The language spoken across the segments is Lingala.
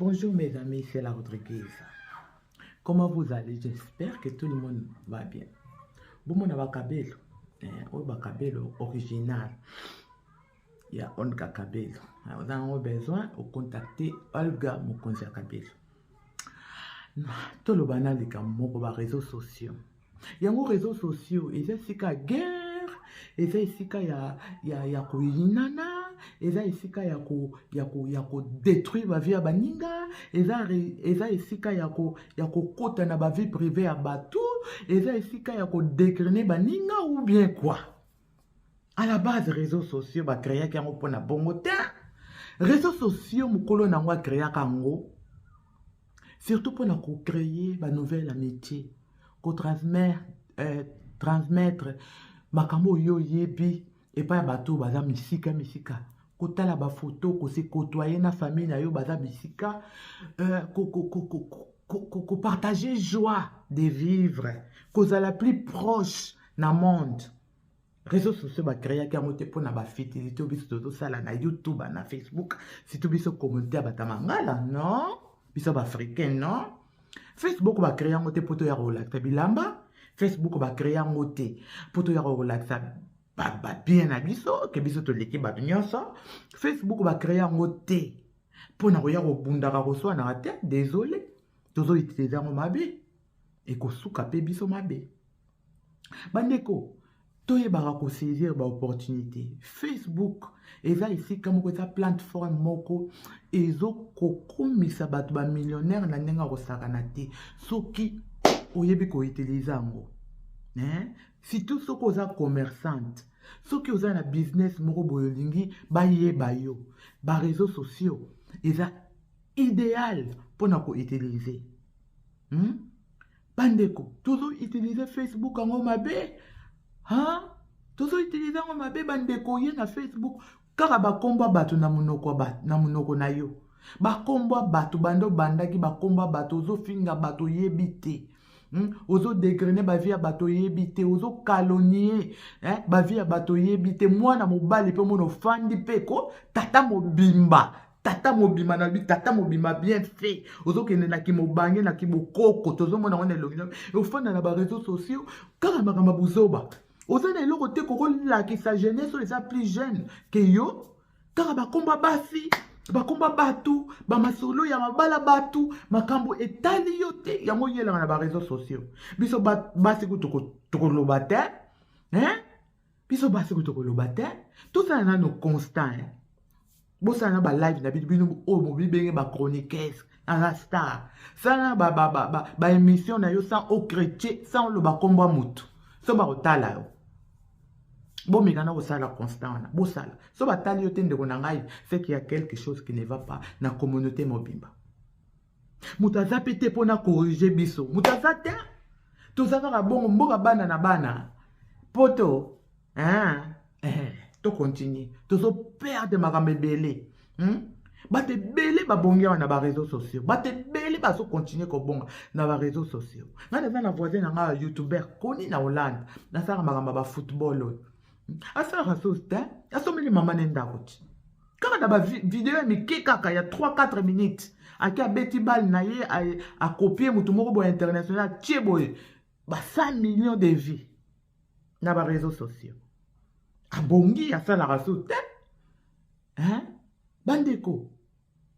Bonjour mes amis, c'est la Rodriguez. Comment vous allez? J'espère que tout le monde va bien. Bon, mon bakabelo, bakabelo original. Il y a Olga Kabelo. Vous avez besoin de contacter Olga Mokonzi Kabelo. Tout le banal de Kamoko, les réseaux sociaux. Il y a des réseaux sociaux, ils ont une guerre, ils ont ya kuinana, ils ont ya détruire la vie à baninga, ils ont ya kota na ba vie privée à batou, ils ont ya dégriner baninga ou bien quoi. À la base, les réseaux sociaux ba créer qui ont na bongo ta. Réseaux sociaux mukolo na ngwa créer kango. Surtout pour nous créer une nouvelle métier, pour transmettre makambo yo yebi et pas bateau baza misika kotala ba photo ko se côtoyer na famille na yo baza misika ko partager joie de vivre cause la plus proche na monde. Réseaux sociaux ba créer ka moté pour na ba fidélité biso sala na YouTube na Facebook si tu biso commenter batamangala non. Biso africain non. Facebook va créer un côté pour ya relaxa bilamba. Facebook va créer un côté pour ya relaxa bien à biso que biso to l'équipe ba nyonso. Facebook va créer un côté pour na ya bundaka ko so na raté désolé. Tozo utiliser ngo mabe et ko suka pe biso mabe. Bandeko toyebaka ko saisir ba opportunité. Facebook eza ici comme ko ta plateforme moko ezo kokomisa bato ba millionnaire na ndenga ko sakana te soki oyebi ko utiliser ngo si tout ce qu'on a commerçante soki oza na business moko boyolingi ba yeba yo ba réseaux sociaux eza idéal pour na ko utiliser bandeko toujours utiliser Facebook ngo mabe toujours utiliser ngo mabe bandeko ye na Facebook kaka bakomba bato na munoko na yo bakomba bato bando bandaki bakomba bato ozo finga bato yebite ozo dégrainer ba vie ya bato yebite ozo calomnier ba vie ya bato yebite mwana mobali pe mono fandi peko tata mobimba na lui tata mobimba bien fait ozo kende na kimobange na kibokoko tozo mona wana elongina ofanda na ba réseaux sociaux kaka makamba buzoba oza na eloko te kokolaki sa jeunesse oyo eza plus jeune ke yo kaka bakomba basi bakomba batu bamasolo ya mabala batu makambo etali yo te yango yelanga na baréseaux sociaux biso basi tokoloba te biso basi tokoloba te tosala nano constant bosala na balive na bino oyo mobibenge bachroniqueuse na star sala ba émission na yo sans au chrétien sans lo bakomba mutu so bakotala yo bomekana kosala constant wana bosala so batali yo te ndeko na ngai c'est qu'il y a quelque chose qui ne va pas na communauté mobimba moto aza pe te mpona corriger biso moto aza te toza kaka bongo mboka bana na bana poto to continue tozo perdre makambo ebele bato ebele babongi awa na baréseaux sociaux bato ebele bazo continue kobonga na baréseaux sociaux ngai naza na voisin na ngai ya youtuber koni na Hollande nasalaka makambo ya bafootball oyo asalaka sosi te asomeli mama ne ndako ti kaka na bavideo ya mike kaka ya 3-4 minutes aki abeti bale na ye akopie motu moko boye international tie boye ba 100 millions de vies na baréseaux sociaux abongi asalaka sosi te bandeko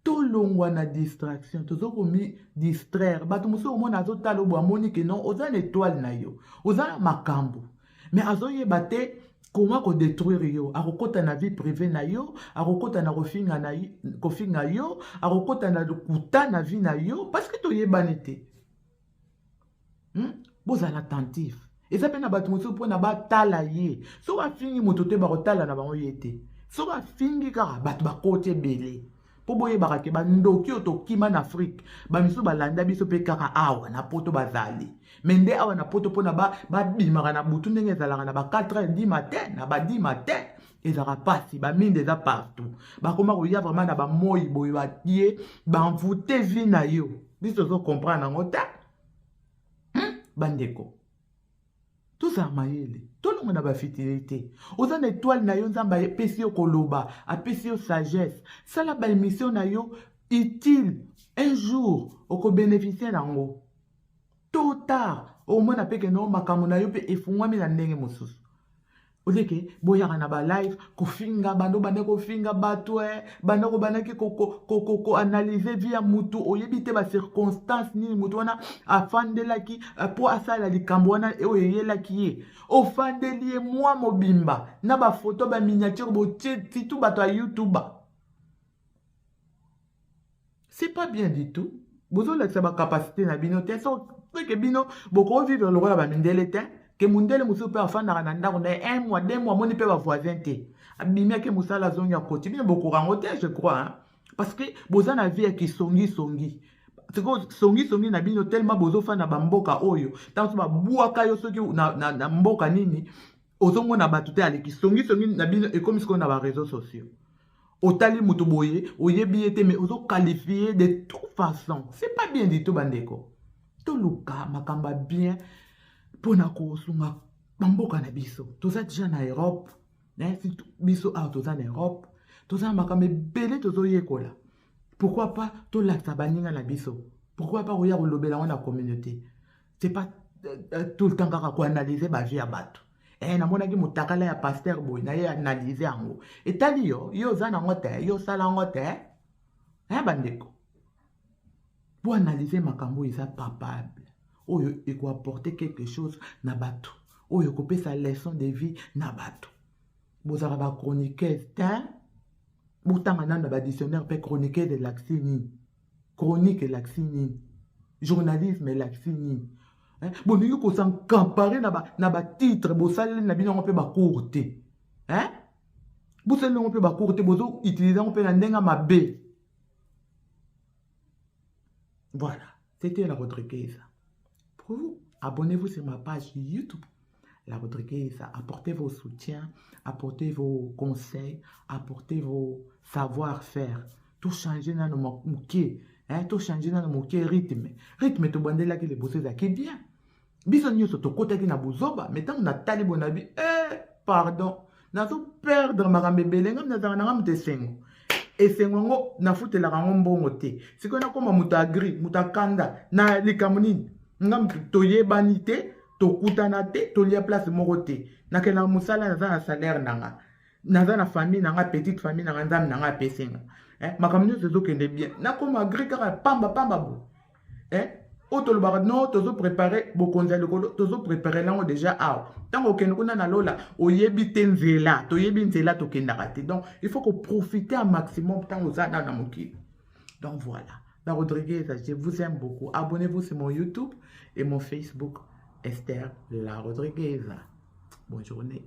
tolongwa na distraction tozokomi distraire bato mosusu omona azotala obo amoni ke non oza na étoile na yo oza na makambo mais azoyeba te comment ko détruire yo akokota na vie privée na yo akokota na kofinga yo akokota na kuta na vie na yo parce que toyebani te bozala attentif eza pe na bato mosusu mpona batala ye so bafingi moto te bakotala na bango ye te so bafingi kaka bato bakoti ebele po boyebaka ke bandoki oyo tokima na afrique bamisu balanda biso mpe kaka awa na poto bazali me nde awa na poto mpona babimaka na butu ndenge ezalaka na ba 4h10 matin na ba 10 matin ezalaka pasi baminde eza partout bakoma koya vraiment na bamoyi boye batie banvute vi na yo biso tozocomprendre yango te bandeko tozala mayele tolongo na bafidélité oza na étoile na yo nzambe apesi yo koloba apesi yo sagesse sala baémission na yo utile Un jour, oko bénéficier nango. Tôt ou tard, au moins na peke no makambo na yo pe efungwami na ndenge mosusu. Oleke boyaka na ba live kofinga bando bande kofinga bato bando ko banaki ko analyser via mutu oyebi te ba circonstance ni mutu wana afandelaki po asala likambo wana oyeyelaki ye ofandeli ye mwa mobimba na ba photo ba miniature botie titu bato ya YouTube. C'est pas bien du tout. Bozo la ba capacité na bino te so que bino boko vivre le roi ba mindele te que mundele musu pe afanda na ndako na 1 mois 2 mois moni pe ba voisin te abimia ke musala zonga koti bino boko rango te je crois hein? Parce que boza na vie qui songi songi na bino tellement bozo fa na ba mboka oyo tanto ba buaka yo soki na mboka nini ozongo na batu te aleki songi na bino et comme ce qu'on a ba réseaux sociaux. Otali mutu boye, oyebi ete mais ozo qualifié de toute façon. C'est pas bien du tout bandeko. To luka makamba bien pona ko sunga bamboka na biso. Toza déjà na Europe, né si biso a toza na Europe, toza makamba belé tozo yekola. Pourquoi pas to laksa baninga na biso? Pourquoi pas oya kolobela na communauté? C'est pas tout le temps kaka ko analyser ba vie ya bato. Na monaki mutakala ya pasteur boy na ye analyser yango etali yo za nango te yo sala ngo te bandeko pour analyser makambo eza papable oyo eko apporter quelque chose na bato oyo kopesa leçon de vie na bato bozala ba chroniqueuse te botanga nana ba dictionnaire pe chroniqueuse de l'axini chronique l'axini journalisme l'axini boningi kosankampare na batitre bosaleli na bino yango mpe bacourte bosaleli yango mpe bacourte bozo utilize yango mpe na ndenge mabe. Voilà, c'était la Rodriguez. Pour vous, abonnez-vous sur ma page YouTube la Rodriguez. Apportez vos soutiens, apportez vos conseils, apportez vos savoir-faire, tout changer dans nos moukiers, tout changer dans nos moukiers rythme to bandela que les bosses qui bien. Biso nyonso to kotaki na buzoba metango na tali bonabi pardon nazo perdre makambe belenga nazanga na ngamte sengo esengo ngo na futela kango mbongo te siko na koma muta agri muta kanda na likamuni ngam toyebani te tokutana te tolia place moko te nakela musala naza na salaire nanga naza na famille nanga petite famille nanga ndam nanga pesenga makambo nyonso ezokende bien nakoma agri kaka pamba bo Auto le non, tozo préparé bokonza lokolo, tozo préparé lango déjà awa. Tant au Kenya na lola, oyebi tenzela, toyebi nzela to kendakate. Donc il faut qu'on profite un maximum tant aux ana na moki. Donc voilà. La Rodriguez, je vous aime beaucoup. Abonnez-vous sur mon YouTube et mon Facebook, Esther La Rodriguez. Bonne journée.